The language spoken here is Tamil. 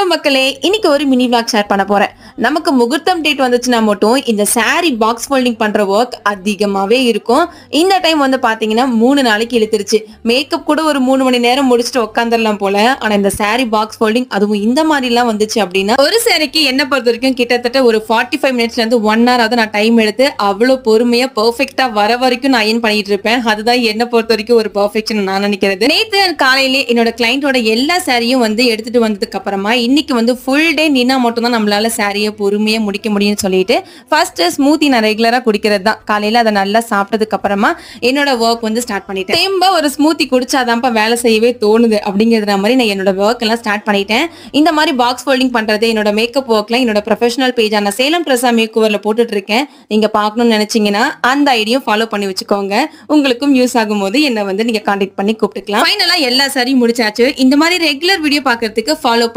வணக்கம் மக்களே, இன்னைக்கு ஒரு மினி vlog ஷேர் பண்ண போறேன். நமக்கு முகூர்த்தம் டேட் வந்துச்சுன்னா மட்டும் இந்த saree பாக்ஸ் ஃபோல்டிங் பண்ற ஒர்க் அதிகமாவே இருக்கும். இந்த டைம் வந்து பாத்தீங்கன்னா 3 நாளைக்கு இழுத்துருச்சு. மேக்கப் கூட ஒரு 3 மணி நேரம் முடிச்சுட்டு உட்காந்துடலாம் போல. ஆனா இந்த saree பாக்ஸ் ஃபோல்டிங் அதுவும் இந்த மாதிரி எல்லாம் வந்துச்சு அப்படின்னா ஒரு சாரிக்கு என்ன பொறுத்த வரைக்கும் கிட்டத்தட்ட ஒரு 45 மினிட்ஸ்ல இருந்து 1 hour ஆவது நான் டைம் எடுத்து அவ்வளவு பொறுமையா பெர்ஃபெக்ட்டா வர வரைக்கும் நான் அயன் பண்ணிட்டு இருப்பேன். அதுதான் என்ன பொறுத்த வரைக்கும் ஒரு பெர்ஃபெக்ஷன் நான் நினைக்கிறது. நேத்து காலையிலே என்னோட கிளையண்டோட எல்லா சாரியும் வந்து எடுத்துட்டு வந்ததுக்கு அப்புறமா இன்னைக்கு வந்து ஃபுல் டே நின்னா மட்டும் தான் நம்மளால சாரியை பொறுமையா முடிக்க முடியும்னு சொல்லிட்டு ஃபர்ஸ்ட் ஸ்மூத்தி நான் ரெகுலரா குடிக்கிறது தான். காலையில அதை நல்லா சாப்பிட்டதுக்கு அப்புறமா என்னோட ஒர்க் வந்து ஸ்டார்ட் பண்ணிட்டேன். தேம்ப ஒரு ஸ்மூத்தி குடிச்சாதான்ப்பா வேலை செய்யவே தோணுது அப்படிங்கிற மாதிரி நான் என்னோட ஒர்க் எல்லாம் ஸ்டார்ட் பண்ணிட்டேன். இந்த மாதிரி பாக்ஸ் ஃபோல்டிங் பண்றது என்னோட மேக்கப் ஒர்க்ல என்னோட ப்ரொஃபஷனல் பேஜான சேலம் பிரசா மேக்கோவர்ல போட்டுட்டு இருக்கேன். நீங்க பார்க்கணும்னு நினைச்சீங்கன்னா அந்த ஐடியும் ஃபாலோ பண்ணி வச்சுக்கோங்க. உங்களுக்கும் யூஸ் ஆகும் போது என்ன வந்து நீங்க கான்டாக்ட் பண்ணி கூப்பிட்டுக்கலாம். ஃபைனலா எல்லா சாரியும் முடிச்சாச்சு. இந்த மாதிரி ரெகுலர் வீடியோ பார்க்கறதுக்கு ஃபாலோ பண்ணி